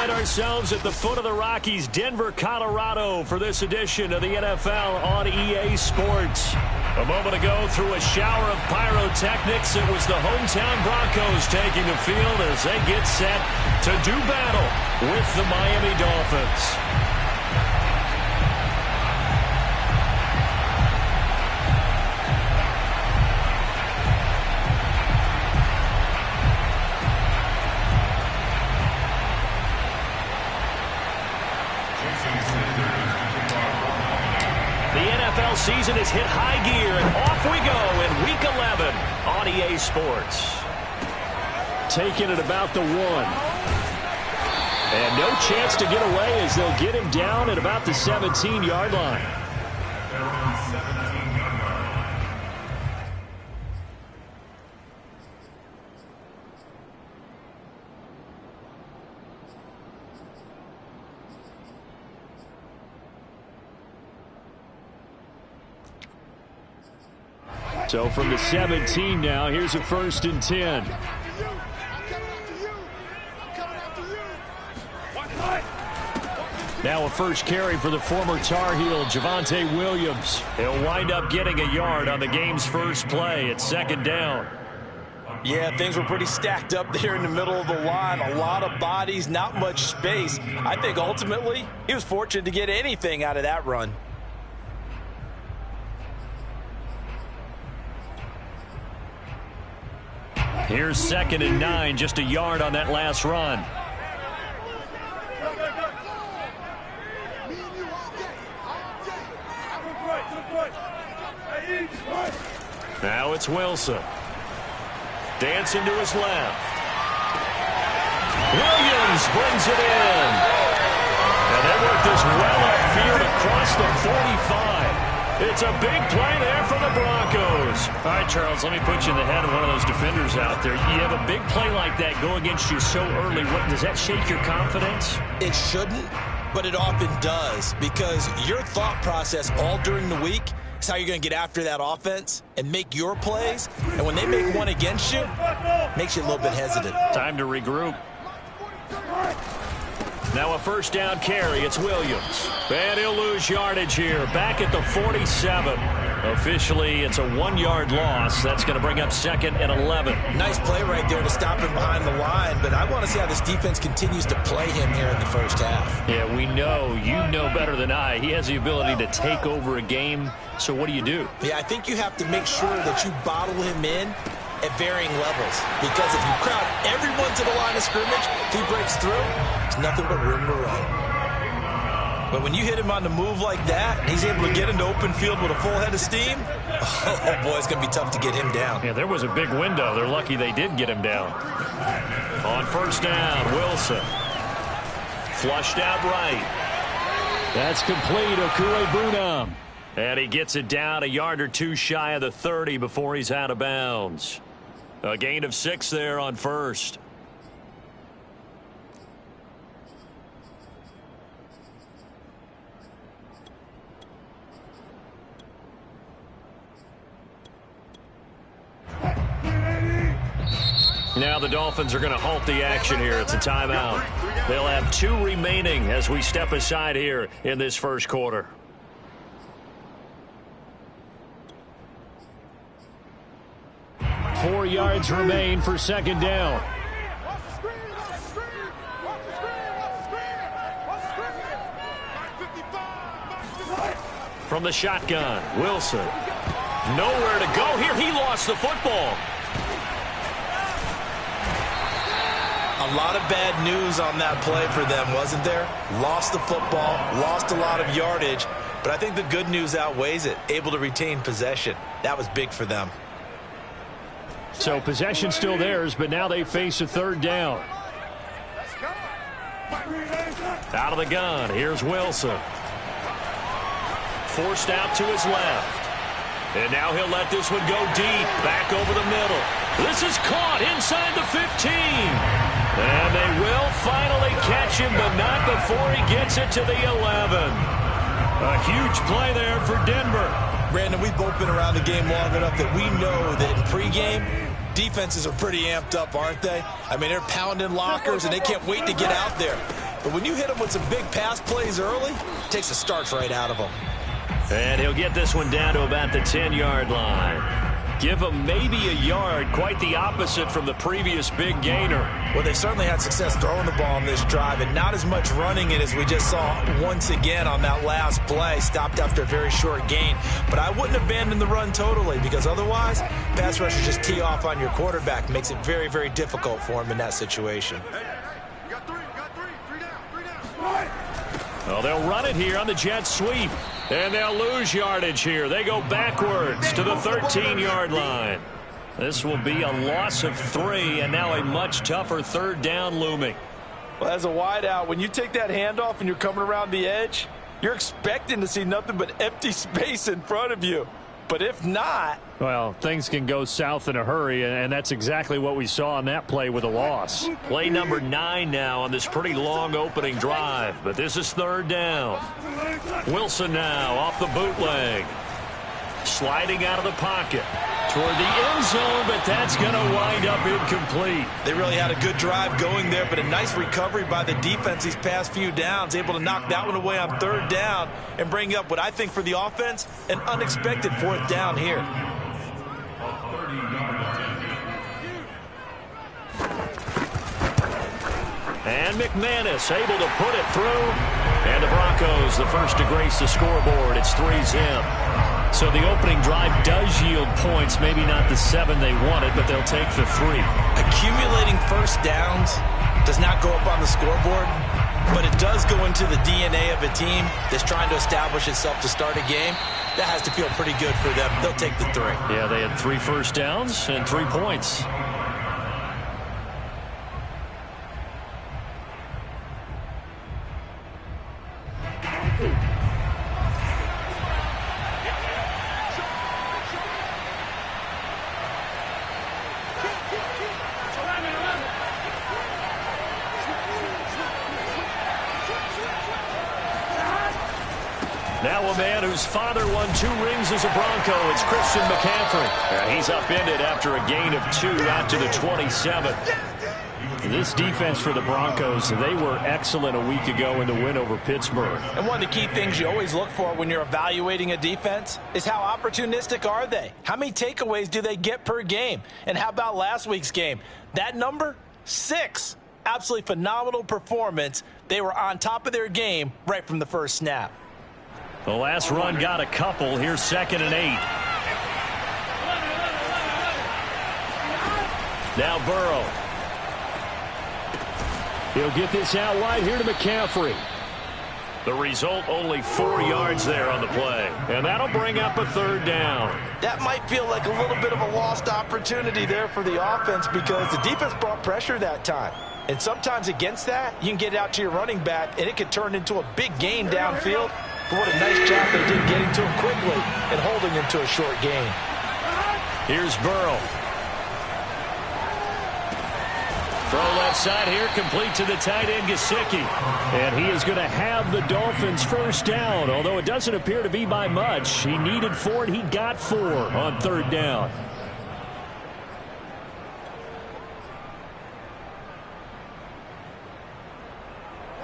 Ourselves at the foot of the Rockies, Denver, Colorado, for this edition of the NFL on EA Sports. A moment ago, through a shower of pyrotechnics, it was the hometown Broncos taking the field as they get set to do battle with the Miami Dolphins. Season is hit high gear, and off we go in Week 11 on EA Sports. Taking it about the 1. And no chance to get away as they'll get him down at about the 17-yard line. So from the 17 now, here's a 1st and 10. Now a first carry for the former Tar Heel, Javonte Williams. He'll wind up getting a yard on the game's first play. It's 2nd down. Yeah, things were pretty stacked up there in the middle of the line. A lot of bodies, not much space. I think ultimately he was fortunate to get anything out of that run. Here's 2nd and 9, just a yard on that last run. Now it's Wilson. Dancing to his left. Williams brings it in. And they work this well upfield across the 45. It's a big play there for the Broncos. All right, Charles, let me put you in the head of one of those defenders out there. You have a big play like that go against you so early. Does that shake your confidence? It shouldn't, but it often does, because your thought process all during the week is how you're going to get after that offense and make your plays. And when they make one against you, it makes you a little bit hesitant. Time to regroup. Now a 1st down carry. It's Williams. And he'll lose yardage here. Back at the 47. Officially, it's a 1-yard loss. That's going to bring up 2nd and 11. Nice play right there to stop him behind the line. But I want to see how this defense continues to play him here in the first half. Yeah, we know. You know better than I. He has the ability to take over a game. So what do? Yeah, I think you have to make sure that you bottle him in at varying levels, because if you crowd everyone to the line of scrimmage, if he breaks through, there's nothing but room to run. But when you hit him on the move like that, and he's able to get into open field with a full head of steam, oh boy, it's going to be tough to get him down. Yeah, there was a big window. They're lucky they did get him down. On 1st down, Wilson. Flushed out right. That's complete, Okuegbunam. And he gets it down a yard or two shy of the 30 before he's out of bounds. A gain of 6 there on 1st. Now the Dolphins are going to halt the action here. It's a timeout. They'll have 2 remaining as we step aside here in this first quarter. Four yards remain for 2nd down. from the shotgun. Wilson. Nowhere to go here. He lost the football. A lot of bad news on that play for them, wasn't there? Lost the football, lost a lot of yardage, but I think the good news outweighs it. Able to retain possession. That was big for them. So possession still theirs, but now they face a third down. Out of the gun, here's Wilson. Forced out to his left. And now he'll let this one go deep, back over the middle. This is caught inside the 15. And they will finally catch him, but not before he gets it to the 11. A huge play there for Denver. Brandon, we've both been around the game long enough that we know that in pregame, defenses are pretty amped up, aren't they? I mean, they're pounding lockers, and they can't wait to get out there. But when you hit them with some big pass plays early, it takes the starch right out of them. And he'll get this one down to about the 10-yard line. Give him maybe a yard, quite the opposite from the previous big gainer. Well, they certainly had success throwing the ball on this drive, and not as much running it as we just saw once again on that last play. Stopped after a very short gain. But I wouldn't abandon the run totally, because otherwise, pass rushers just tee off on your quarterback. Makes it very, very difficult for him in that situation. Well, they'll run it here on the jet sweep. And they'll lose yardage here. They go backwards to the 13-yard line. This will be a loss of 3, and now a much tougher third down looming. Well, as a wideout, when you take that handoff and you're coming around the edge, you're expecting to see nothing but empty space in front of you. But if not... Well, things can go south in a hurry, and that's exactly what we saw on that play with a loss. Play number 9 now on this pretty long opening drive, but this is third down. Wilson now off the bootleg. Sliding out of the pocket toward the end zone, but that's going to wind up incomplete. They really had a good drive going there, but a nice recovery by the defense these past few downs, able to knock that one away on third down and bring up what I think for the offense, an unexpected fourth down here. And McManus able to put it through. And the Broncos, the first to grace the scoreboard. It's 3-zip. So the opening drive does yield points, maybe not the 7 they wanted, but they'll take the 3. Accumulating first downs does not go up on the scoreboard, but it does go into the DNA of a team that's trying to establish itself to start a game. That has to feel pretty good for them. They'll take the 3. Yeah, they had 3 first downs and 3 points. Now a man whose father won 2 rings as a Bronco. It's Christian McCaffrey. He's upended after a gain of 2 out to the 27. This defense for the Broncos, they were excellent a week ago in the win over Pittsburgh. And one of the key things you always look for when you're evaluating a defense is how opportunistic are they? How many takeaways do they get per game? And how about last week's game? That number, 6. Absolutely phenomenal performance. They were on top of their game right from the first snap. The last run got a couple. Here's 2nd and 8. Now Burrow. He'll get this out wide here to McCaffrey. The result, only 4 yards there on the play. And that'll bring up a third down. That might feel like a little bit of a lost opportunity there for the offense because the defense brought pressure that time. And sometimes against that, you can get it out to your running back, and it could turn into a big gain downfield. But what a nice job they did getting to him quickly and holding him to a short gain. Here's Burrow. Throw left side here, complete to the tight end, Gesicki. And he is going to have the Dolphins first down, although it doesn't appear to be by much. He needed 4, and he got 4 on third down.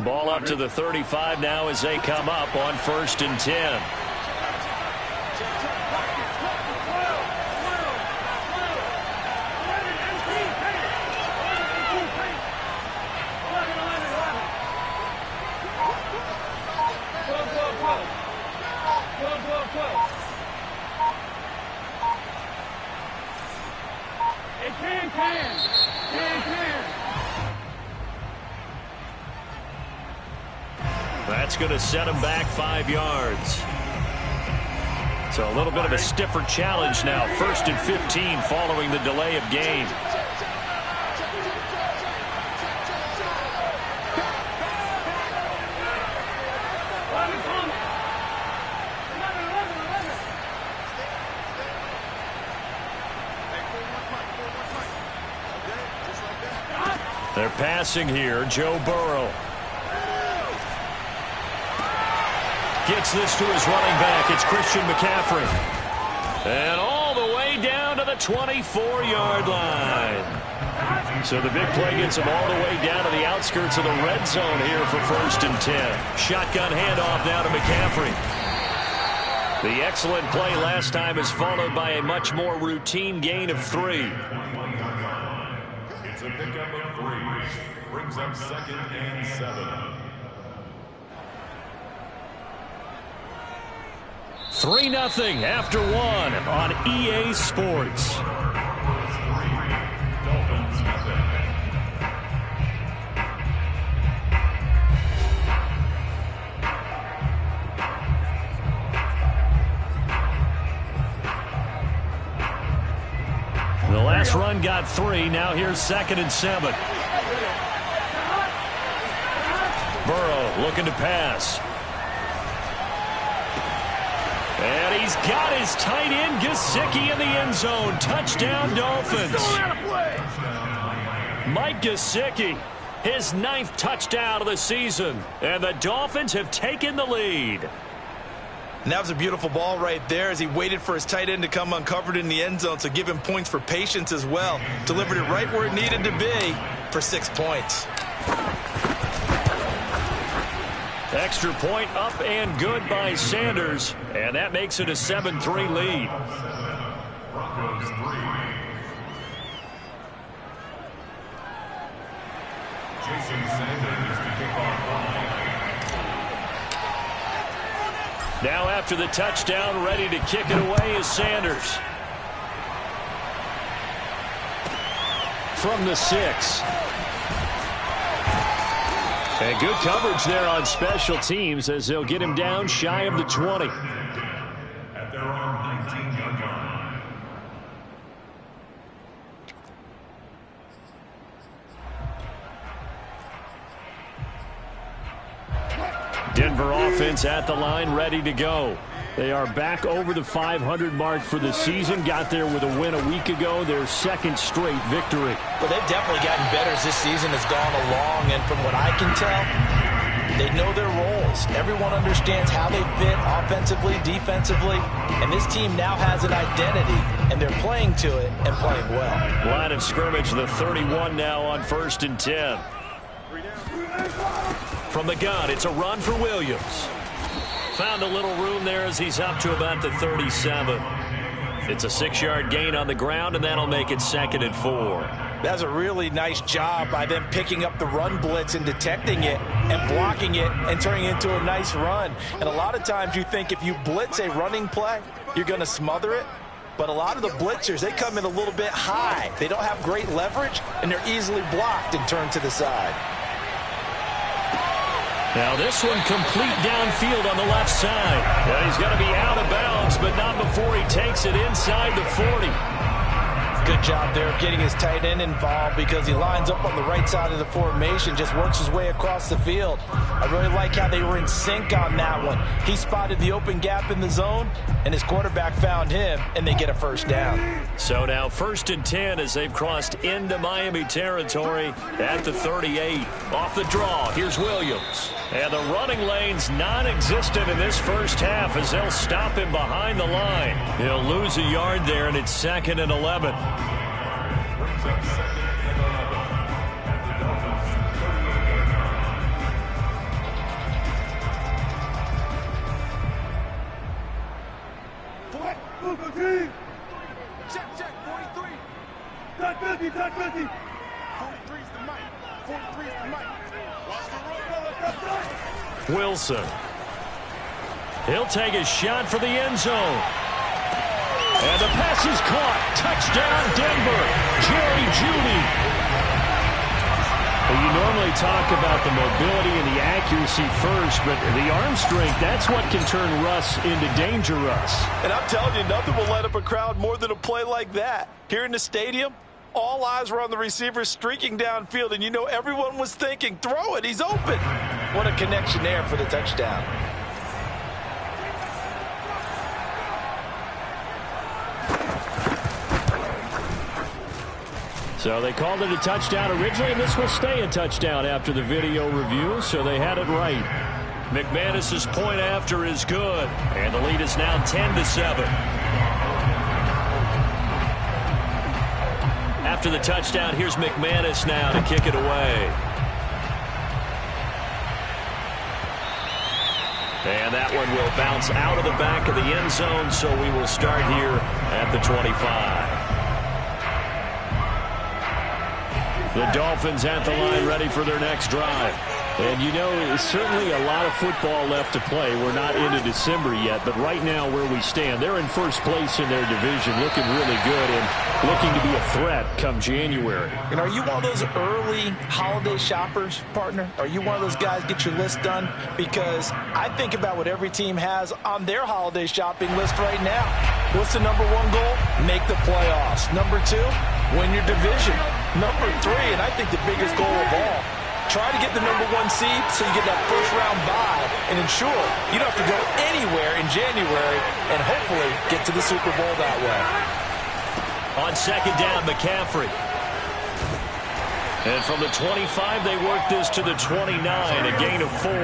Ball up to the 35 now as they come up on 1st and 10. That's going to set him back 5 yards. So a little bit of a stiffer challenge now. 1st and 15 following the delay of game. They're passing here. Joe Burrow gets this to his running back. It's Christian McCaffrey. And all the way down to the 24-yard line. So the big play gets him all the way down to the outskirts of the red zone here for 1st and 10. Shotgun handoff now to McCaffrey. The excellent play last time is followed by a much more routine gain of 3. It's a pickup of 3. Brings up 2nd and 7. 3-0 after 1 on EA Sports. The last run got 3. Now here's 2nd and 7. Burrow looking to pass. And he's got his tight end Gesicki in the end zone. Touchdown Dolphins. Mike Gesicki, his 9th touchdown of the season. And the Dolphins have taken the lead. And that was a beautiful ball right there as he waited for his tight end to come uncovered in the end zone. So give him points for patience as well. Delivered it right where it needed to be for 6 points. Extra point up and good by Sanders. And that makes it a 7-3 lead. Broncos 3. Jason Sanders to kick off. Now after the touchdown, ready to kick it away is Sanders. From the 6. And good coverage there on special teams as they'll get him down shy of the 20. At their own 19-yard line. Denver offense at the line, ready to go. They are back over the 500 mark for the season. Got there with a win a week ago, their 2nd straight victory. Well, they've definitely gotten better as this season has gone along, and from what I can tell, they know their roles. Everyone understands how they fit offensively, defensively, and this team now has an identity, and they're playing to it and playing well. Line of scrimmage, the 31 now on 1st and 10. From the gun, it's a run for Williams. Found a little room there as he's up to about the 37. It's a 6-yard gain on the ground, and that'll make it 2nd and 4. That's a really nice job by them picking up the run blitz and detecting it and blocking it and turning it into a nice run. And a lot of times you think if you blitz a running play, you're going to smother it. But a lot of the blitzers, they come in a little bit high. They don't have great leverage, and they're easily blocked and turned to the side. Now this one complete downfield on the left side. And he's going to be out of bounds, but not before he takes it inside the 40. Good job there of getting his tight end involved because he lines up on the right side of the formation, just works his way across the field. I really like how they were in sync on that one. He spotted the open gap in the zone, and his quarterback found him, and they get a 1st down. So now 1st and 10 as they've crossed into Miami territory at the 38. Off the draw, here's Williams. And the running lane's non-existent in this first half as they'll stop him behind the line. He'll lose a yard there, and it's 2nd and 11. Brings up 2nd and 11. At the Dolphins 38 yard line. Check, 43. Touch 50, touch 50. 43's the mic. 43's the mic. Watch the road, brother. Wilson. He'll take a shot for the end zone. And the pass This is caught. Touchdown, Denver. Jerry Jeudy. Well, you normally talk about the mobility and the accuracy first, but the arm strength, that's what can turn Russ into Danger Russ. And I'm telling you, nothing will light up a crowd more than a play like that. Here in the stadium, all eyes were on the receiver streaking downfield, and you know everyone was thinking, throw it, he's open. What a connection there for the touchdown. So they called it a touchdown originally, and this will stay a touchdown after the video review, so they had it right. McManus's point after is good, and the lead is now 10-7. After the touchdown, here's McManus now to kick it away. And that one will bounce out of the back of the end zone, so we will start here at the 25. The Dolphins at the line ready for their next drive. And you know, certainly a lot of football left to play. We're not into December yet, but right now where we stand, they're in first place in their division, looking really good and looking to be a threat come January. And are you one of those early holiday shoppers, partner? Are you one of those guys get your list done? Because I think about what every team has on their holiday shopping list right now. What's the number one goal? Make the playoffs. Number two, win your division. Number three, and I think the biggest goal of all, try to get the number one seed so you get that first round bye and ensure you don't have to go anywhere in January and hopefully get to the Super Bowl that way. On second down, McCaffrey. And from the 25, they work this to the 29, a gain of 4.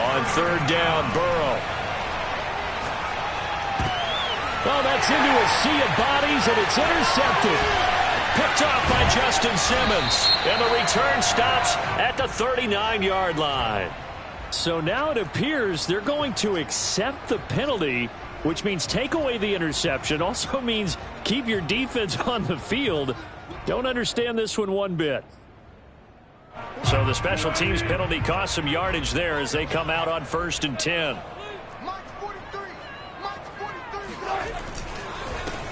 On third down, Burrow. Oh, that's into a sea of bodies, and it's intercepted. Picked off by Justin Simmons. And the return stops at the 39-yard line. So now it appears they're going to accept the penalty, which means take away the interception. Also means keep your defense on the field. Don't understand this one bit. So the special teams penalty cost some yardage there as they come out on 1st and 10.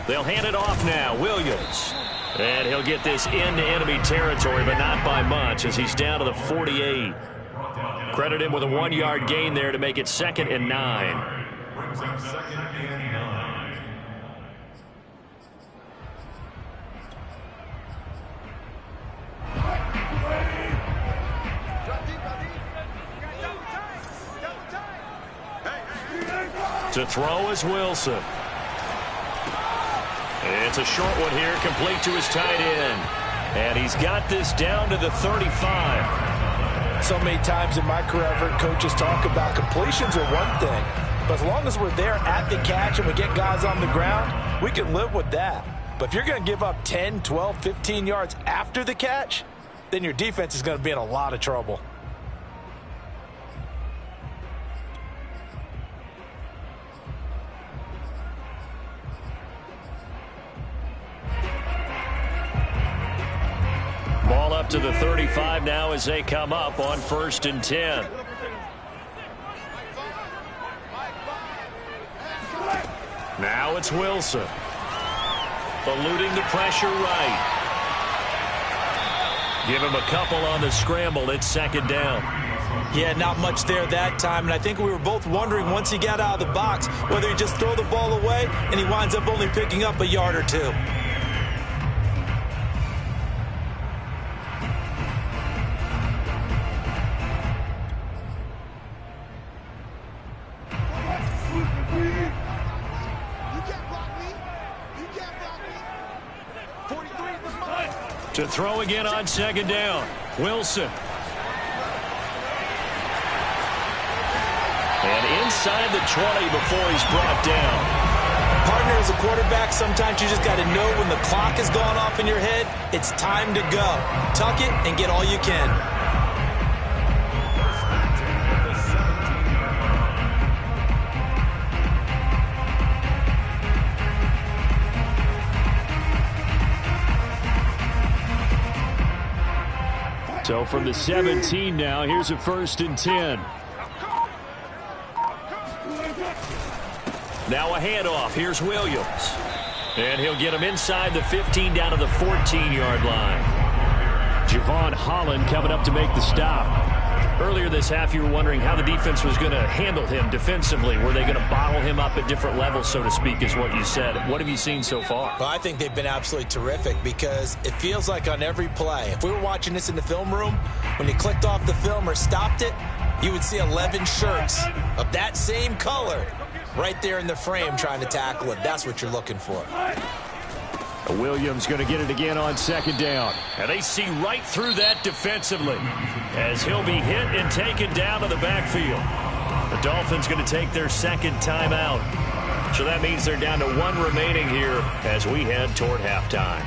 They'll hand it off now. Williams. And he'll get this into enemy territory, but not by much as he's down to the 48. Credit him with a 1-yard gain there to make it 2nd and 9. Brings up 2nd and 9. To throw is Wilson. It's a short one here, complete to his tight end. And he's got this down to the 35. So many times in my career, I've heard coaches talk about completions are one thing. But as long as we're there at the catch and we get guys on the ground, we can live with that. But if you're going to give up 10, 12, 15 yards after the catch, then your defense is going to be in a lot of trouble. Ball up to the 35 now as they come up on 1st and 10. Now it's Wilson. Eluding the pressure right. Give him a couple on the scramble. It's 2nd down. Yeah, not much there that time, and I think we were both wondering once he got out of the box whether he just throw the ball away and he winds up only picking up a yard or two. To throw again on 2nd down. Wilson. And inside the 20 before he's brought down. Partner, as a quarterback, sometimes you just got to know when the clock has gone off in your head, it's time to go. Tuck it and get all you can. So from the 17 now, here's a 1st and 10. Now a handoff. Here's Williams. And he'll get him inside the 15 down to the 14-yard line. Javon Holland coming up to make the stop. Earlier this half, you were wondering how the defense was going to handle him defensively. Were they going to bottle him up at different levels, so to speak, is what you said. What have you seen so far? Well, I think they've been absolutely terrific because it feels like on every play, if we were watching this in the film room, when you clicked off the film or stopped it, you would see 11 shirts of that same color right there in the frame trying to tackle it. That's what you're looking for. Williams going to get it again on second down. And they see right through that defensively as he'll be hit and taken down to the backfield. The Dolphins going to take their second timeout. So that means they're down to 1 remaining here as we head toward halftime.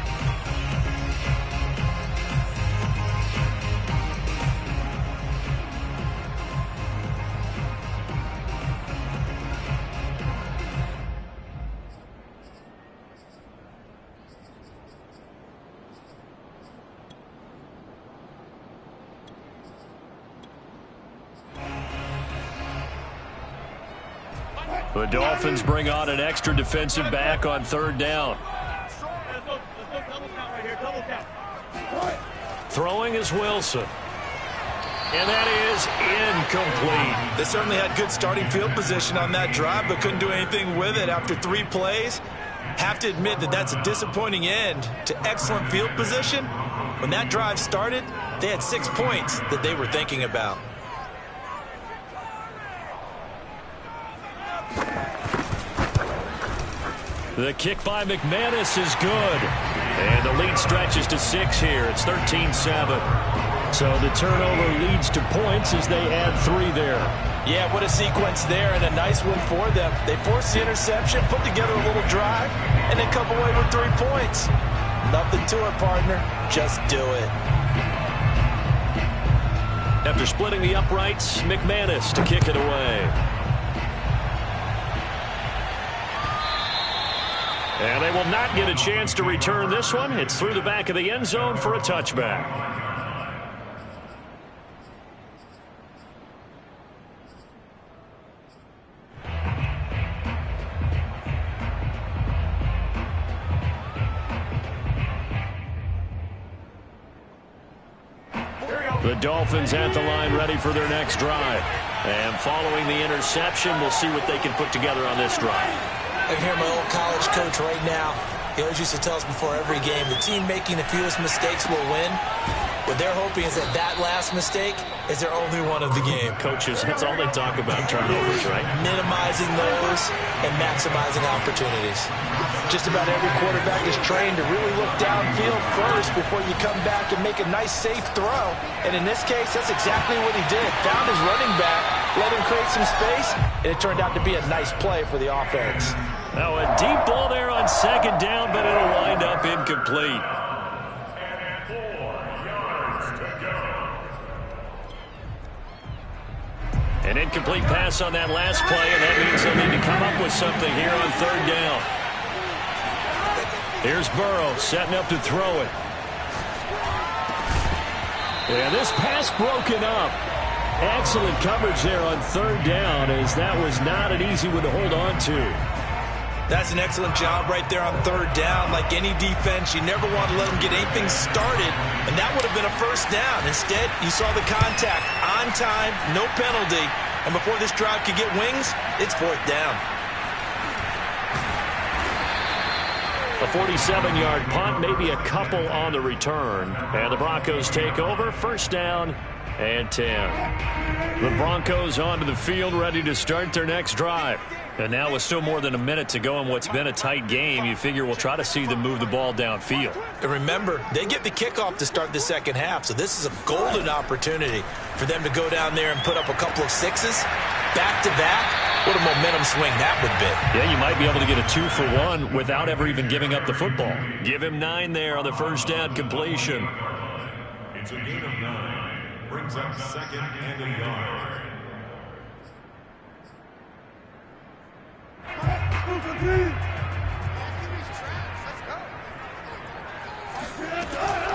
The Dolphins bring on an extra defensive back on third down. Throwing is Wilson. And that is incomplete. They certainly had good starting field position on that drive, but couldn't do anything with it after 3 plays. Have to admit that that's a disappointing end to excellent field position. When that drive started, they had 6 points that they were thinking about. The kick by McManus is good. And the lead stretches to 6 here. It's 13-7. So the turnover leads to points as they add 3 there. Yeah, what a sequence there, and a nice one for them. They forced the interception, put together a little drive, and then come away with 3 points. Nothing to it, partner. Just do it. After splitting the uprights, McManus to kick it away. And they will not get a chance to return this one. It's through the back of the end zone for a touchback. The Dolphins at the line ready for their next drive. And following the interception, we'll see what they can put together on this drive. I can hear my old college coach right now. He always used to tell us before every game, the team making the fewest mistakes will win. What they're hoping is that that last mistake is their only one of the game. Coaches, that's all they talk about, turnovers, right? Minimizing those and maximizing opportunities. Just about every quarterback is trained to really look downfield first before you come back and make a nice, safe throw. And in this case, that's exactly what he did. Found his running back, let him create some space, and it turned out to be a nice play for the offense. Now a deep ball there on second down, but it'll wind up incomplete. An incomplete pass on that last play, and that means they'll need to come up with something here on third down. Here's Burrow setting up to throw it. And this pass broken up. Excellent coverage there on third down, as that was not an easy one to hold on to. That's an excellent job right there on third down. Like any defense, you never want to let them get anything started, and that would have been a first down. Instead, you saw the contact on time, no penalty, and before this drive could get wings, it's fourth down. A 47-yard punt, maybe a couple on the return, and the Broncos take over, first down and 10. The Broncos onto the field, ready to start their next drive. And now with still more than a minute to go in what's been a tight game, you figure we'll try to see them move the ball downfield. And remember, they get the kickoff to start the second half, so this is a golden opportunity for them to go down there and put up a couple of sixes back-to-back. What a momentum swing that would be. Yeah, you might be able to get a 2-for-1 without ever even giving up the football. Give him 9 there on the first down completion. It's a gain of 9. Brings up second and a yard.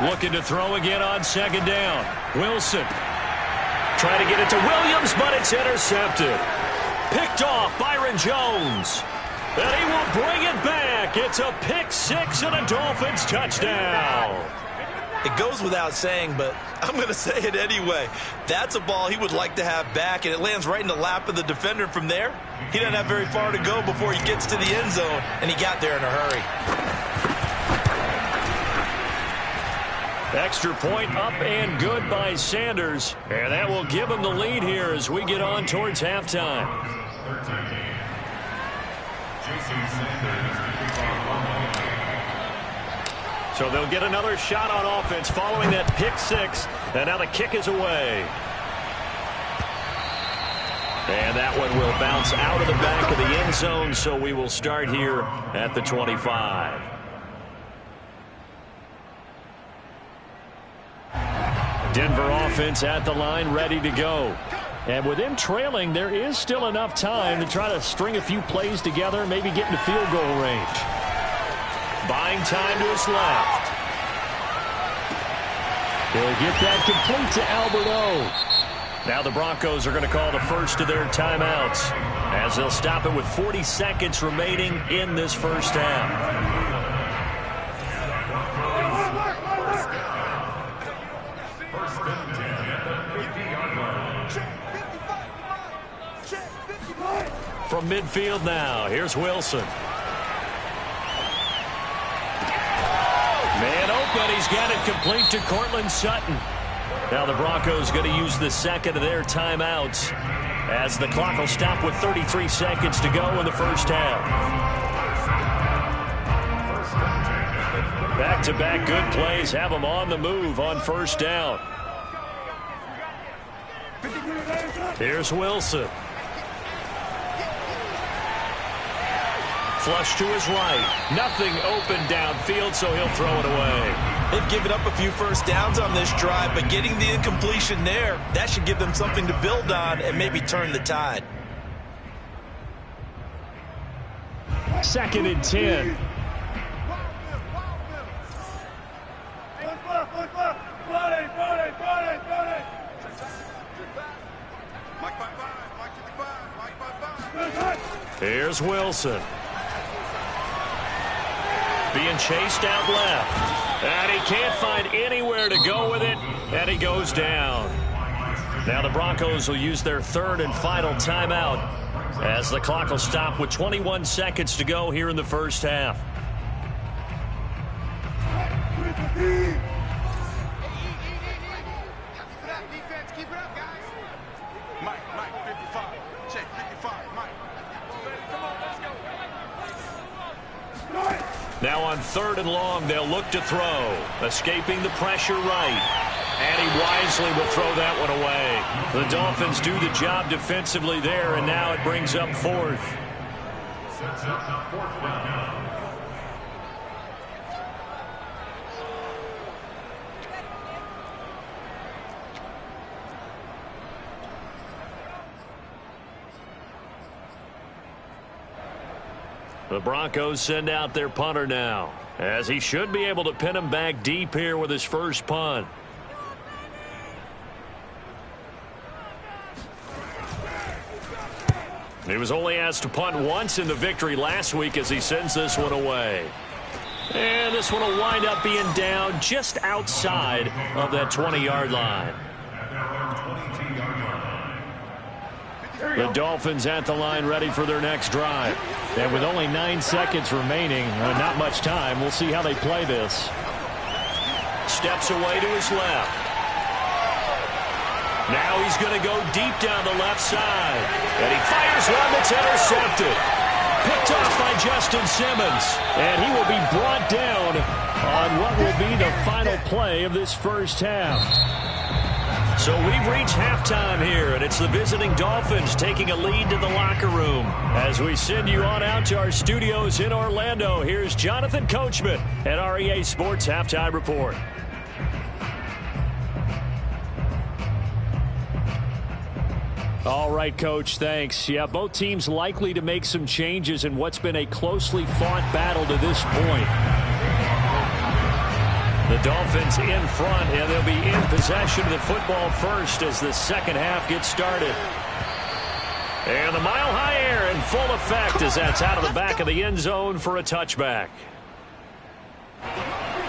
Looking to throw again on second down. Wilson trying to get it to Williams, but it's intercepted. Picked off Byron Jones. And he will bring it back. It's a pick six and a Dolphins touchdown. It goes without saying, but I'm going to say it anyway. That's a ball he would like to have back, and it lands right in the lap of the defender. From there, he doesn't have very far to go before he gets to the end zone, and he got there in a hurry. Extra point up and good by Sanders, and that will give him the lead here as we get on towards halftime. So they'll get another shot on offense following that pick six, and now the kick is away. And that one will bounce out of the back of the end zone, so we will start here at the 25. Denver offense at the line, ready to go. And with them trailing, there is still enough time to try to string a few plays together, maybe get into field goal range. Buying time to his left. He'll get that complete to Albert O. Now the Broncos are going to call the first of their timeouts as they'll stop it with 40 seconds remaining in this first half. From midfield now, here's Wilson. Man open, he's got it complete to Cortland Sutton. Now the Broncos going to use the second of their timeouts as the clock will stop with 33 seconds to go in the first half. Back-to-back good plays have them on the move on first down. Here's Wilson. Flush to his right. Nothing open downfield, so he'll throw it away. They've given up a few first downs on this drive, but getting the incompletion there, that should give them something to build on and maybe turn the tide. 2nd and 10. Here's Wilson. Being chased out left. And he can't find anywhere to go with it. And he goes down. Now the Broncos will use their third and final timeout as the clock will stop with 21 seconds to go here in the first half. Now on 3rd and long, they'll look to throw. Escaping the pressure right. And he wisely will throw that one away. The Dolphins do the job defensively there, and now it brings up 4th. The Broncos send out their punter now, as he should be able to pin him back deep here with his first punt. He was only asked to punt once in the victory last week as he sends this one away. And this one will wind up being down just outside of that 20-yard line. The Dolphins at the line ready for their next drive. And with only 9 seconds remaining, not much time, we'll see how they play this. Steps away to his left. Now he's going to go deep down the left side. And he fires one that's intercepted. Picked off by Justin Simmons. And he will be brought down on what will be the final play of this first half. So we've reached halftime here, and it's the visiting Dolphins taking a lead to the locker room. As we send you on out to our studios in Orlando, here's Jonathan Coachman at REA Sports Halftime Report. All right, Coach, thanks. Yeah, both teams likely to make some changes in what's been a closely fought battle to this point. The Dolphins in front, and they'll be in possession of the football first as the second half gets started. And the mile-high air and full effect as that's out of the back of the end zone for a touchback.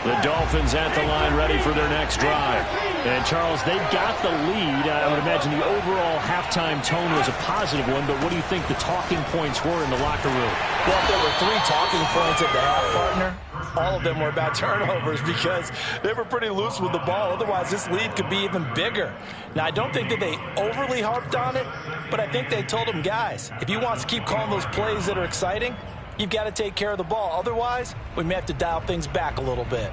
The Dolphins at the line ready for their next drive. And, Charles, they've got the lead. I would imagine the overall halftime tone was a positive one, but what do you think the talking points were in the locker room? Well, if there were 3 talking points at the half, partner, all of them were about turnovers because they were pretty loose with the ball. Otherwise, this lead could be even bigger. Now, I don't think that they overly harped on it, but I think they told them, guys, if you want to keep calling those plays that are exciting, you've got to take care of the ball. Otherwise, we may have to dial things back a little bit.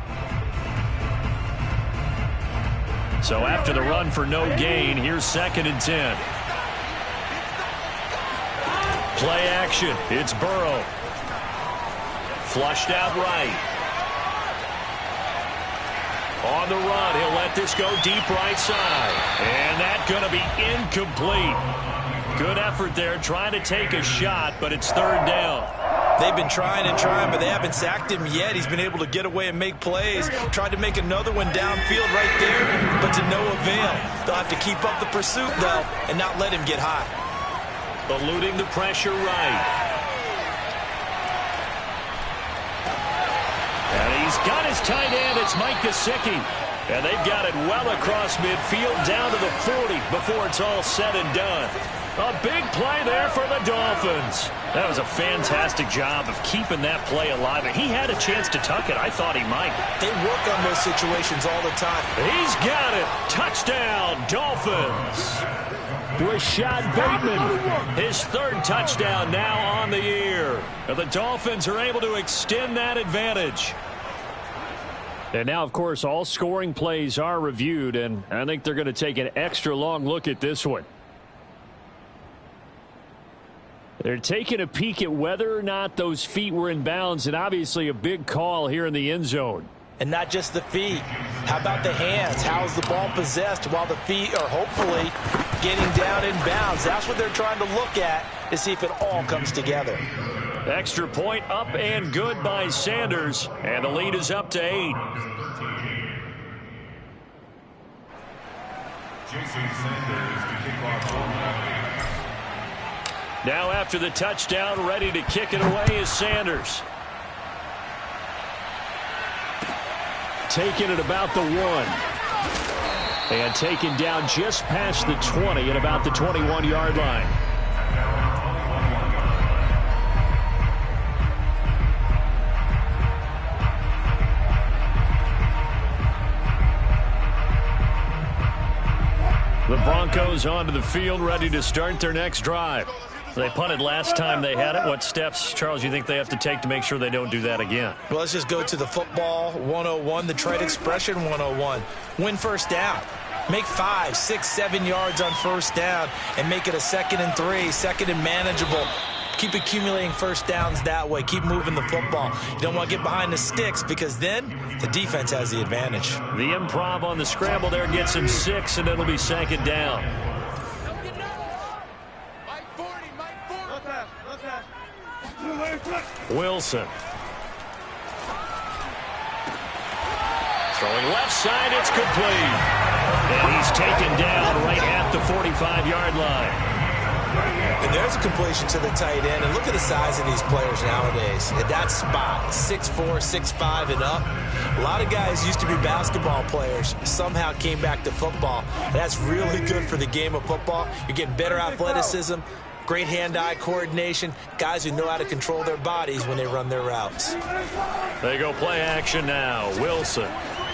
So after the run for no gain, here's 2nd and 10. Play action. It's Burrow. Flushed out right. On the run, he'll let this go deep right side. And that's going to be incomplete. Good effort there, trying to take a shot, but it's 3rd down. They've been trying and trying, but they haven't sacked him yet. He's been able to get away and make plays. Tried to make another one downfield right there, but to no avail. They'll have to keep up the pursuit, though, and not let him get hot. Eluding the pressure right. And he's got his tight end. It's Mike Gesicki. And they've got it well across midfield down to the 40 before it's all said and done. A big play there for the Dolphins. That was a fantastic job of keeping that play alive. And he had a chance to tuck it. I thought he might. They work on those situations all the time. He's got it. Touchdown, Dolphins. Rashad Bateman. His 3rd touchdown now on the year. And the Dolphins are able to extend that advantage. And now, of course, all scoring plays are reviewed, and I think they're going to take an extra long look at this one. They're taking a peek at whether or not those feet were in bounds, and obviously a big call here in the end zone. And not just the feet. How about the hands? How is the ball possessed while the feet are hopefully getting down in bounds? That's what they're trying to look at to see if it all comes together. Extra point up and good by Sanders, and the lead is up to 8. Jason Sanders to kick off. Now after the touchdown, ready to kick it away is Sanders. Taken at about the 1. And taken down just past the 20 at about the 21-yard line. The Broncos onto the field, ready to start their next drive. They punted last time they had it. What steps, Charles, you think they have to take to make sure they don't do that again? Well, let's just go to the football 101, the trade expression 101. Win first down. Make 5, 6, 7 yards on first down and make it a 2nd and 3, 2nd and manageable. Keep accumulating first downs that way. Keep moving the football. You don't want to get behind the sticks because then the defense has the advantage. The improv on the scramble there gets him 6, and it'll be 2nd down. Wilson. Throwing left side, it's complete. And he's taken down right at the 45-yard line. And there's a completion to the tight end. And look at the size of these players nowadays. At that spot, 6'4", 6'5", and up. A lot of guys used to be basketball players, somehow came back to football. And that's really good for the game of football. You're getting better athleticism, great hand-eye coordination, guys who know how to control their bodies when they run their routes. They go play action now. Wilson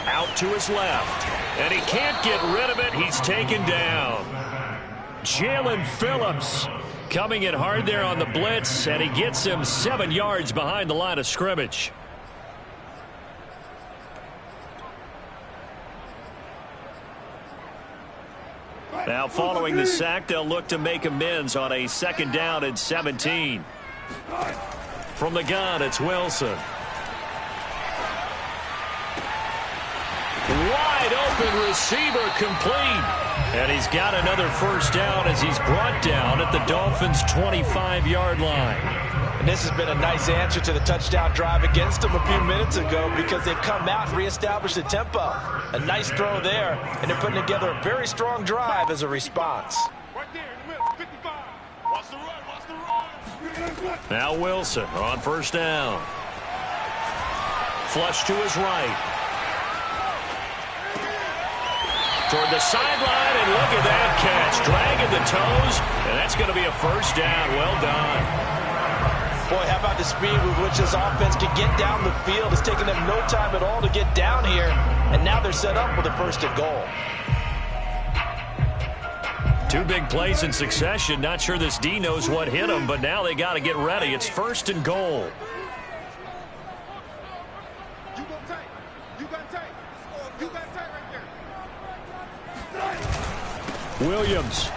out to his left. And he can't get rid of it. He's taken down. Jalen Phillips coming in hard there on the blitz, and he gets him 7 yards behind the line of scrimmage. Now following the sack, they'll look to make amends on a 2nd down and 17. From the gun, it's Wilson. Wide open receiver complete. And he's got another first down as he's brought down at the Dolphins' 25-yard line. And this has been a nice answer to the touchdown drive against them a few minutes ago because they've come out and reestablished the tempo. A nice throw there, and they're putting together a very strong drive as a response. Right there in the middle, 55. Watch the run, watch the run. Now Wilson on first down. Flush to his right. Toward the sideline, and look at that catch. Dragging the toes, and that's going to be a first down. Well done. Boy, how about the speed with which this offense can get down the field? It's taken them no time at all to get down here, and now they're set up with a first and goal. 2 big plays in succession. Not sure this D knows what hit him, but now they got to get ready. It's first and goal. You go tight. You got tight. You got tight right there. Williams.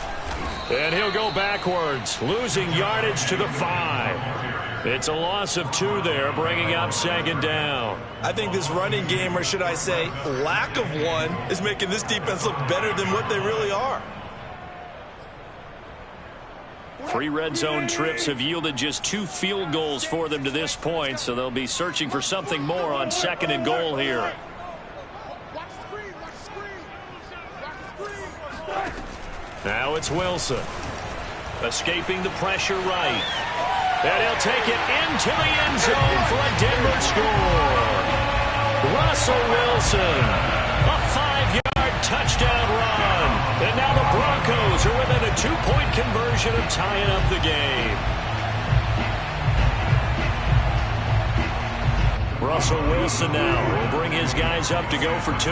And he'll go backwards, losing yardage to the 5. It's a loss of 2 there, bringing up second down. I think this running game, or should I say lack of one, is making this defense look better than what they really are. 3 red zone trips have yielded just 2 field goals for them to this point, so they'll be searching for something more on second and goal here. Watch the screen. Watch the screen. Watch the screen. Now it's Wilson. Escaping the pressure right. And he'll take it into the end zone for a Denver score. Russell Wilson. A 5-yard touchdown run. And now the Broncos are within a 2-point conversion of tying up the game. Russell Wilson now will bring his guys up to go for 2.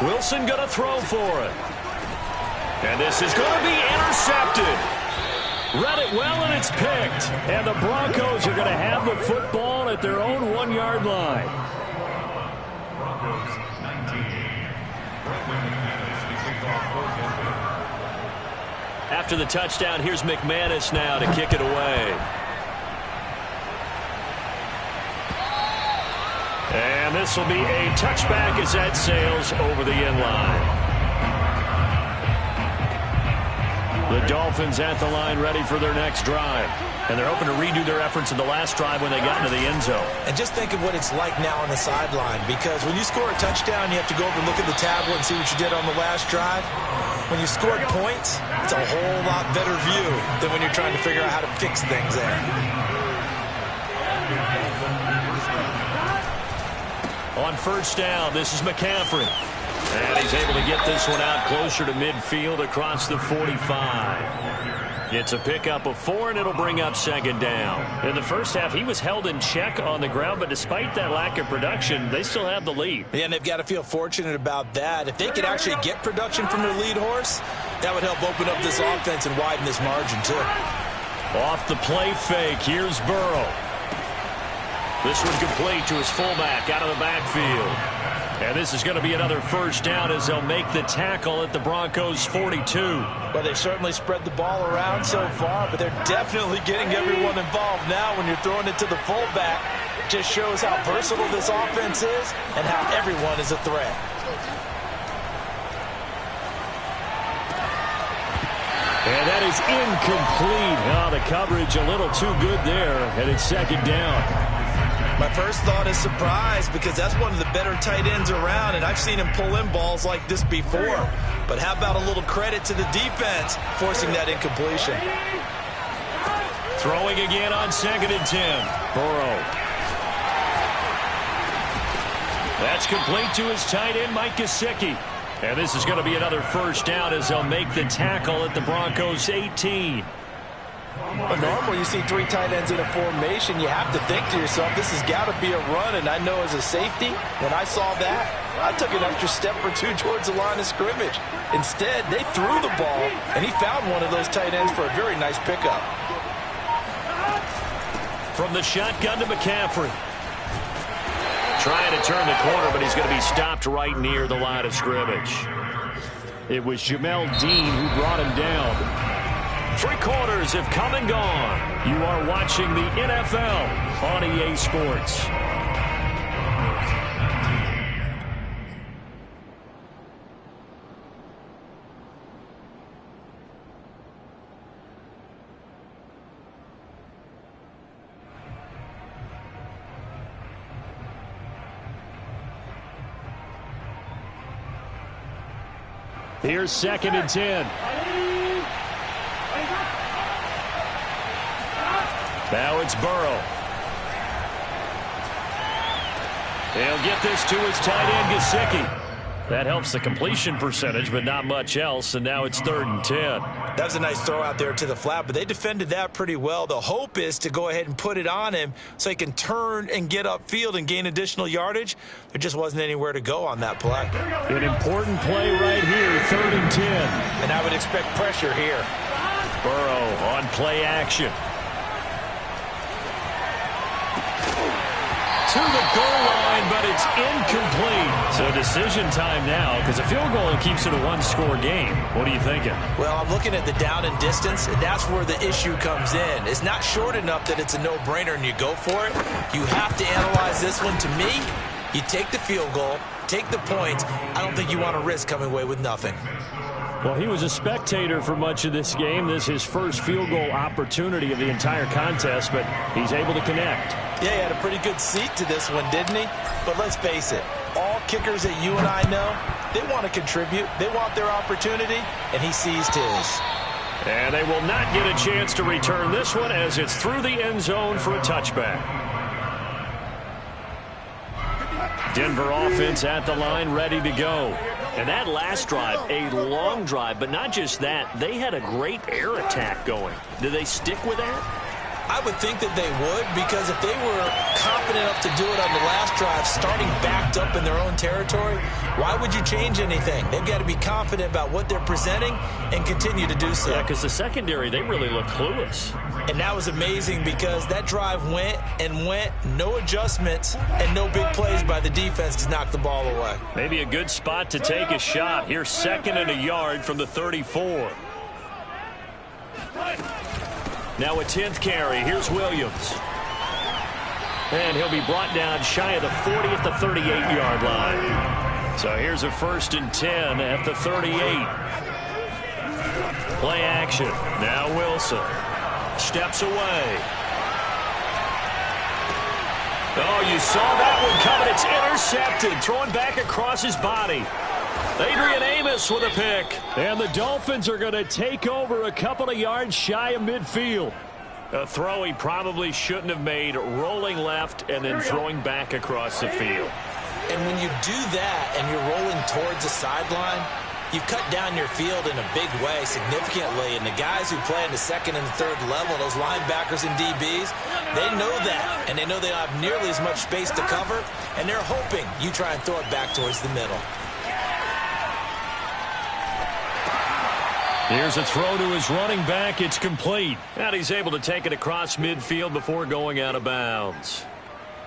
Wilson going to throw for it. And this is going to be intercepted. Read it well, and it's picked. And the Broncos are going to have the football at their own 1-yard line. Broncos 19. Brandon McManus to kick off for Denver. After the touchdown, here's McManus now to kick it away. And this will be a touchback as that sails over the end line. The Dolphins at the line ready for their next drive. And they're hoping to redo their efforts in the last drive when they got into the end zone. And just think of what it's like now on the sideline, because when you score a touchdown, you have to go over and look at the tablet and see what you did on the last drive. When you score points, it's a whole lot better view than when you're trying to figure out how to fix things there. On first down, this is McCaffrey. And he's able to get this one out closer to midfield across the 45. It's a pickup of 4, and it'll bring up second down. In the first half, he was held in check on the ground, but despite that lack of production, they still have the lead. Yeah, and they've got to feel fortunate about that. If they could actually get production from their lead horse, that would help open up this offense and widen this margin, too. Off the play fake, here's Burrow. This one complete to his fullback out of the backfield. And this is going to be another first down as they'll make the tackle at the Broncos' 42. Well, they've certainly spread the ball around so far, but they're definitely getting everyone involved now when you're throwing it to the fullback. It just shows how versatile this offense is and how everyone is a threat. And that is incomplete. Oh, the coverage a little too good there, and it's second down. My first thought is surprise, because that's one of the better tight ends around, and I've seen him pull in balls like this before. But how about a little credit to the defense forcing that incompletion? Throwing again on 2nd and 10. Burrow. That's complete to his tight end, Mike Gesicki. And this is going to be another first down as they'll make the tackle at the Broncos' 18. Well, normally you see 3 tight ends in a formation, you have to think to yourself, this has got to be a run. And I know as a safety, when I saw that, I took an extra step or 2 towards the line of scrimmage. Instead, they threw the ball, and he found one of those tight ends for a very nice pickup. From the shotgun to McCaffrey. Trying to turn the corner, but he's going to be stopped right near the line of scrimmage. It was Jamel Dean who brought him down. 3 quarters have come and gone. You are watching the NFL on EA Sports. Here's 2nd and 10. Now it's Burrow. He'll get this to his tight end, Gesicki. That helps the completion percentage, but not much else, and now it's 3rd and 10. That was a nice throw out there to the flat, but they defended that pretty well. The hope is to go ahead and put it on him so he can turn and get upfield and gain additional yardage. There just wasn't anywhere to go on that play. An important play right here, 3rd and 10. And I would expect pressure here. Burrow on play action. To the goal line, but it's incomplete. So decision time now, because a field goal keeps it a one-score game. What are you thinking? Well, I'm looking at the down and distance, and that's where the issue comes in. It's not short enough that it's a no-brainer and you go for it. You have to analyze this one. To me, you take the field goal, take the points. I don't think you want to risk coming away with nothing. Well, he was a spectator for much of this game. This is his first field goal opportunity of the entire contest, but he's able to connect. Yeah, he had a pretty good seat to this one, didn't he? But let's face it, all kickers that you and I know, they want to contribute. They want their opportunity, and he seized his. And they will not get a chance to return this one as it's through the end zone for a touchback. Denver offense at the line, ready to go. And that last drive, a long drive, but not just that. They had a great air attack going. Do they stick with that? I would think that they would, because if they were confident enough to do it on the last drive, starting backed up in their own territory, why would you change anything? They've got to be confident about what they're presenting and continue to do so. Yeah, because the secondary, they really look clueless. And that was amazing because that drive went and went, no adjustments, and no big plays by the defense to knock the ball away. Maybe a good spot to take a shot. Here's 2nd and a yard from the 34. Now a 10th carry. Here's Williams. And he'll be brought down shy of the 40 at the 38-yard line. So here's a 1st and 10 at the 38. Play action. Now Wilson steps away. Oh, you saw that one coming. It's intercepted. Thrown back across his body. Adrian Amos with a pick. And the Dolphins are going to take over a couple of yards shy of midfield. A throw he probably shouldn't have made, rolling left and then throwing back across the field. And when you do that and you're rolling towards the sideline, you cut down your field in a big way, significantly. And the guys who play in the 2nd and 3rd level, those linebackers and DBs, they know that. And they know they don't have nearly as much space to cover. And they're hoping you try and throw it back towards the middle. Here's a throw to his running back. It's complete. And he's able to take it across midfield before going out of bounds.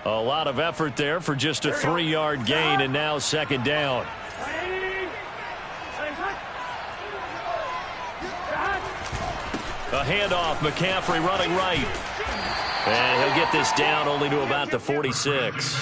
A lot of effort there for just a 3-yard gain, and now 2nd down. A handoff, McCaffrey running right. And he'll get this down only to about the 46.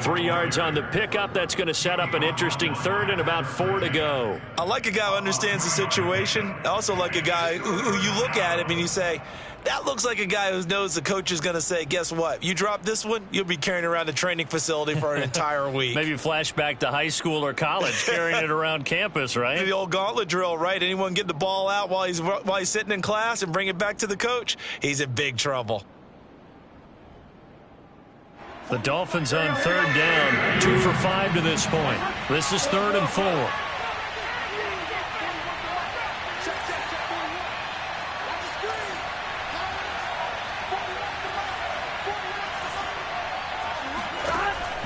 3 yards on the pickup. That's going to set up an interesting 3rd and about 4 to go. I like a guy who understands the situation. I also like a guy who you look at him and you say, that looks like a guy who knows the coach is going to say, guess what? You drop this one, you'll be carrying around the training facility for an entire week. Maybe flashback to high school or college, carrying it around campus, right? The old gauntlet drill, right? Anyone get the ball out while he's sitting in class and bring it back to the coach? He's in big trouble. The Dolphins on 3rd down, 2 for 5 to this point. This is 3rd and 4.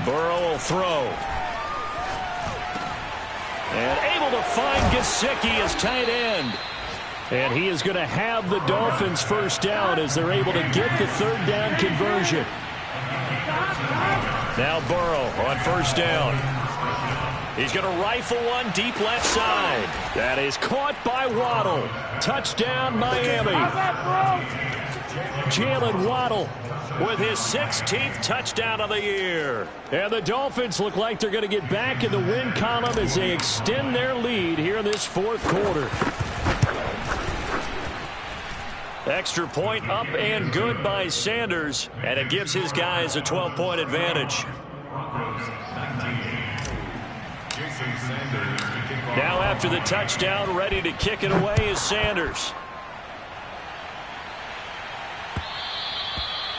Burrow will throw. And able to find Gesicki as tight end. And he is going to have the Dolphins 1st down as they're able to get the 3rd down conversion. Now Burrow on 1st down. He's going to rifle one deep left side. That is caught by Waddle. Touchdown, Miami. Jalen Waddle with his 16th touchdown of the year. And the Dolphins look like they're going to get back in the win column as they extend their lead here in this 4th quarter. Extra point up and good by Sanders, and it gives his guys a 12-point advantage. Now after the touchdown, ready to kick it away is Sanders.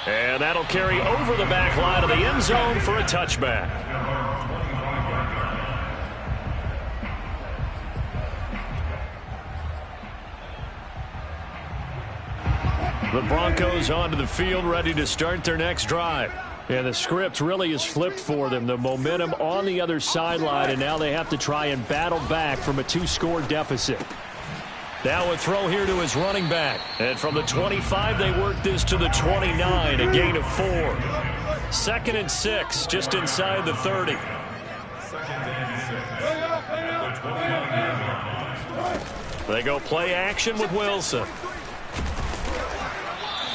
And that'll carry over the back line of the end zone for a touchback. The Broncos onto the field, ready to start their next drive. And the script really is flipped for them. The momentum on the other sideline, and now they have to try and battle back from a 2-score deficit. Now a throw here to his running back. And from the 25, they work this to the 29, a gain of 4. 2nd and 6, just inside the 30. They go play action with Wilson.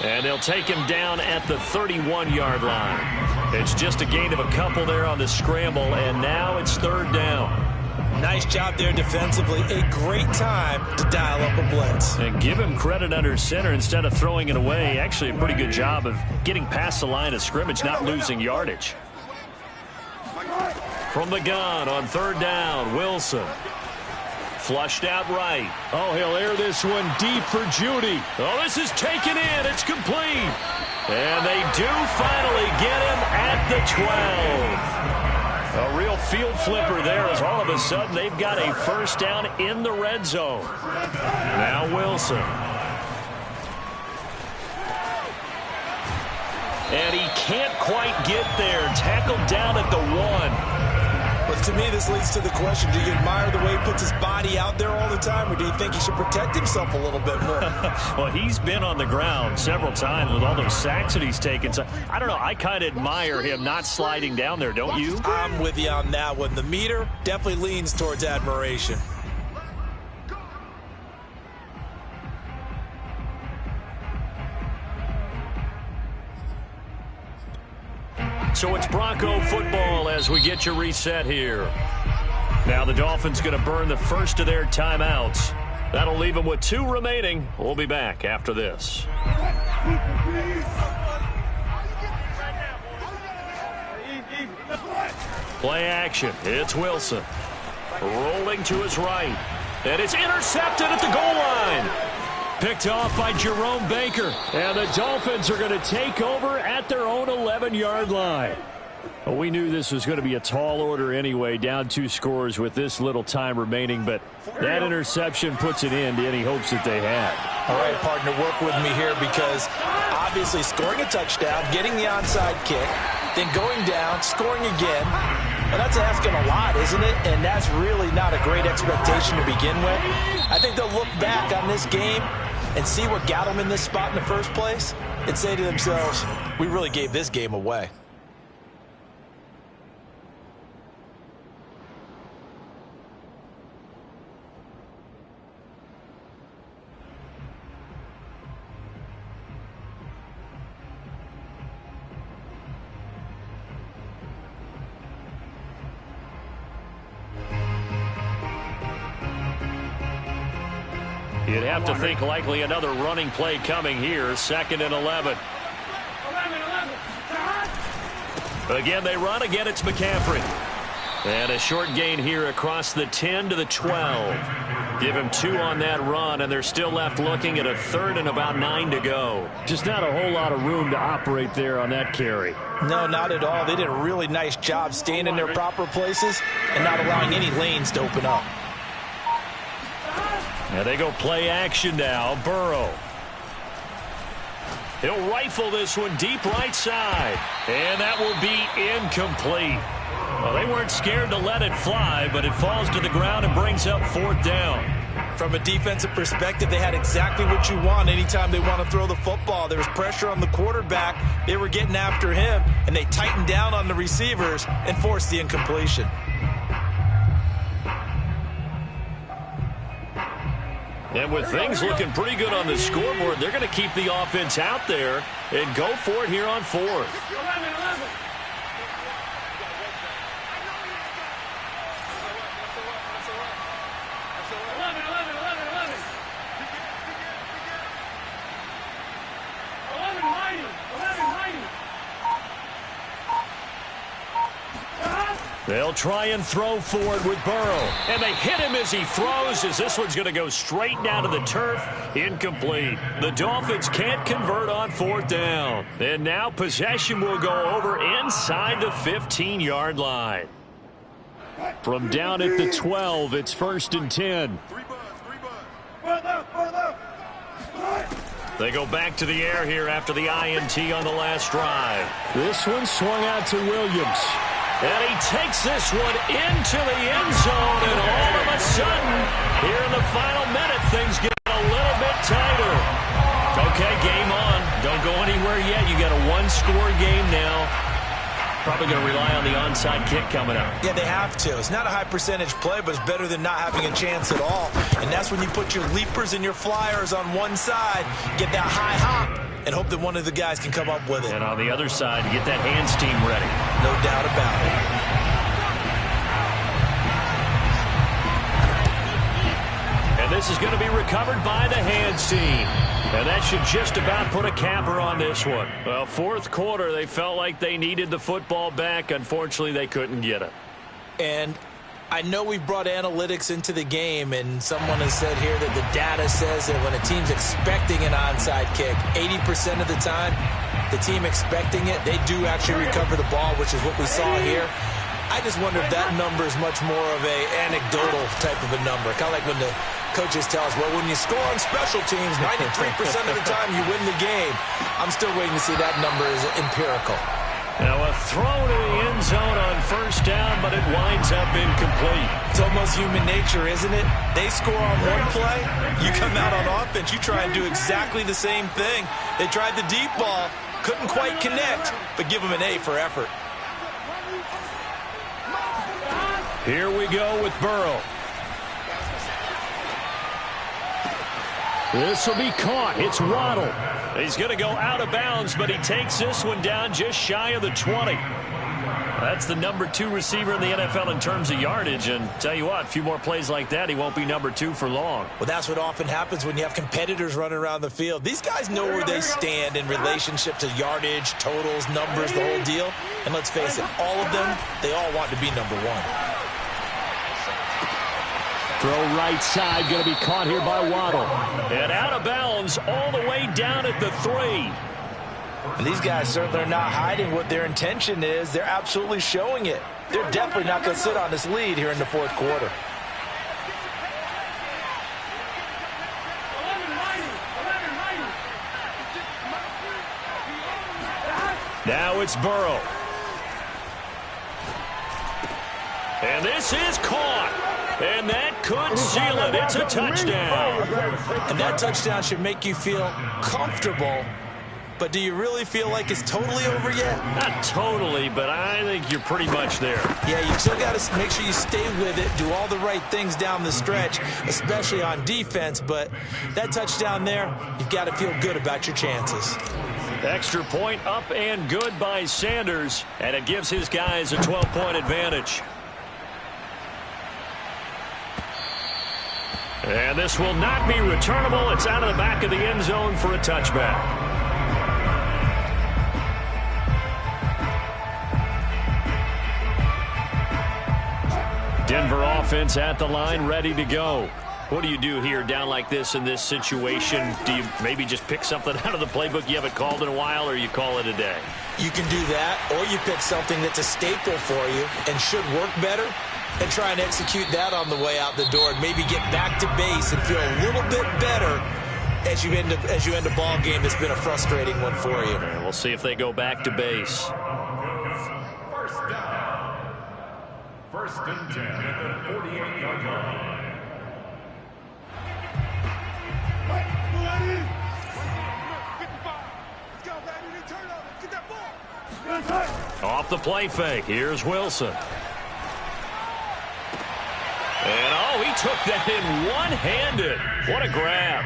And they'll take him down at the 31-yard line. It's just a gain of a couple there on the scramble, and now it's 3rd down. Nice job there defensively. A great time to dial up a blitz. And give him credit under center instead of throwing it away. Actually, a pretty good job of getting past the line of scrimmage, not losing yardage. From the gun on 3rd down, Wilson. Flushed out right. Oh, he'll air this one deep for Judy. Oh, this is taken in. It's complete. And they do finally get him at the 12. A real field flipper there as all of a sudden they've got a 1st down in the red zone. Now Wilson. And he can't quite get there. Tackled down at the 1. But to me, this leads to the question, do you admire the way he puts his body out there all the time, or do you think he should protect himself a little bit more? Well, he's been on the ground several times with all those sacks that he's taken. So, I don't know. I kind of admire him not sliding down there, don't you? I'm with you on that one. The meter definitely leans towards admiration. So it's Bronco football as we get you reset here. Now the Dolphins going to burn the first of their timeouts. That'll leave them with 2 remaining. We'll be back after this. Play action. It's Wilson. Rolling to his right. And it's intercepted at the goal line. Picked off by Jerome Baker. And the Dolphins are going to take over at their own 11-yard line. Well, we knew this was going to be a tall order anyway, down 2 scores with this little time remaining, but that interception puts an end to any hopes that they had. All right, partner, work with me here because obviously scoring a touchdown, getting the onside kick, then going down, scoring again. Well, that's asking a lot, isn't it? And that's really not a great expectation to begin with. I think they'll look back on this game and see what got them in this spot in the first place and say to themselves, we really gave this game away. You'd have to think likely another running play coming here. 2nd and 11. Again, they run. Again, it's McCaffrey. And a short gain here across the 10 to the 12. Give him 2 on that run, and they're still left looking at a 3rd and about 9 to go. Just not a whole lot of room to operate there on that carry. No, not at all. They did a really nice job staying in their proper places and not allowing any lanes to open up. And they go play action now. Burrow. He'll rifle this one deep right side. And that will be incomplete. Well, they weren't scared to let it fly, but it falls to the ground and brings up 4th down. From a defensive perspective, they had exactly what you want anytime they want to throw the football. There was pressure on the quarterback. They were getting after him, and they tightened down on the receivers and forced the incompletion. And with things looking pretty good on the scoreboard, they're going to keep the offense out there and go for it here on 4th. They'll try and throw forward with Burrow. And they hit him as he throws, as this one's going to go straight down to the turf. Incomplete. The Dolphins can't convert on 4th down. And now possession will go over inside the 15-yard line. From down at the 12, it's 1st and 10. They go back to the air here after the INT on the last drive. This one swung out to Williams. And he takes this one into the end zone, and all of a sudden, here in the final minute, things get a little bit tighter. Okay, game on. Don't go anywhere yet. You got a one-score game now. Probably going to rely on the onside kick coming up. Yeah, they have to. It's not a high-percentage play, but it's better than not having a chance at all. And that's when you put your leapers and your flyers on one side, get that high hop, and hope that one of the guys can come up with it. And on the other side, get that hands team ready. No doubt about it. And this is going to be recovered by the hands team. And that should just about put a capper on this one. Well, 4th quarter, they felt like they needed the football back. Unfortunately, they couldn't get it. And I know we brought analytics into the game, and someone has said here that the data says that when a team's expecting an onside kick, 80% of the time, the team expecting it, they do actually recover the ball, which is what we saw here. I just wonder if that number is much more of a anecdotal type of a number. Kind of like when the coaches tell us, well, when you score on special teams, 93% of the time you win the game. I'm still waiting to see that number is empirical. Now a throw to the end zone on 1st down, but it winds up incomplete. It's almost human nature, isn't it? They score on one play, you come out on offense, you try and do exactly the same thing. They tried the deep ball, couldn't quite connect, but give them an A for effort. Here we go with Burrow. This will be caught. It's Waddle. He's going to go out of bounds, but he takes this one down just shy of the 20. That's the number 2 receiver in the NFL in terms of yardage. And tell you what, a few more plays like that, he won't be number 2 for long. Well, that's what often happens when you have competitors running around the field. These guys know where they stand in relationship to yardage, totals, numbers, the whole deal. And let's face it, all of them, they all want to be number 1. Throw right side, going to be caught here by Waddle. And out of bounds all the way down at the 3. And these guys certainly are not hiding what their intention is. They're absolutely showing it. They're definitely not going to sit on this lead here in the 4th quarter. Now it's Burrow. And this is caught. And that could seal it. It's a touchdown. And that touchdown should make you feel comfortable. But do you really feel like it's totally over yet? Not totally, but I think you're pretty much there. Yeah, you still got to make sure you stay with it, do all the right things down the stretch, especially on defense. But that touchdown there, you've got to feel good about your chances. Extra point up and good by Sanders. And it gives his guys a 12-point advantage. And this will not be returnable. It's out of the back of the end zone for a touchback. Denver offense at the line, ready to go. What do you do here down like this in this situation? Do you maybe just pick something out of the playbook you haven't called in a while, or you call it a day? You can do that, or you pick something that's a staple for you and should work better, and try and execute that on the way out the door and maybe get back to base and feel a little bit better as you end a ball game that's been a frustrating one for you. And we'll see if they go back to base. 1st down. 1st and 10 at the 48-yard line. Off the play fake. Here's Wilson. And, oh, he took that in one-handed. What a grab.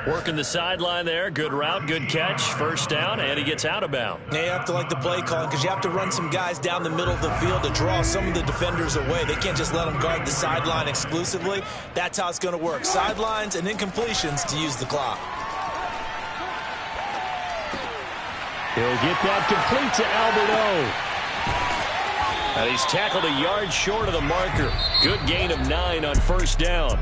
Working the sideline there. Good route, good catch. 1st down, and he gets out of bounds. Now you have to like the play calling because you have to run some guys down the middle of the field to draw some of the defenders away. They can't just let them guard the sideline exclusively. That's how it's going to work. Sidelines and then completions to use the clock. He'll get that complete to Alberto. And he's tackled a yard short of the marker. Good gain of 9 on first down.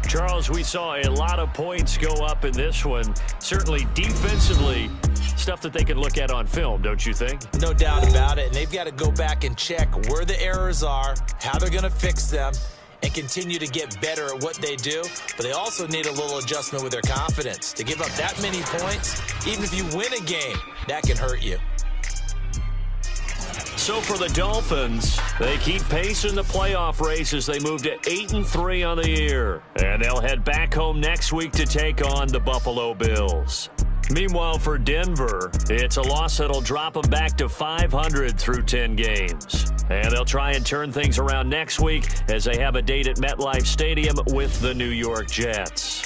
Charles, we saw a lot of points go up in this one. Certainly defensively, stuff that they can look at on film, don't you think? No doubt about it. And they've got to go back and check where the errors are, how they're going to fix them, and continue to get better at what they do. But they also need a little adjustment with their confidence. To give up that many points, even if you win a game, that can hurt you. So for the Dolphins, they keep pace in the playoff race as they move to 8-3 on the year. And they'll head back home next week to take on the Buffalo Bills. Meanwhile, for Denver, it's a loss that'll drop them back to 500 through 10 games. And they'll try and turn things around next week as they have a date at MetLife Stadium with the New York Jets.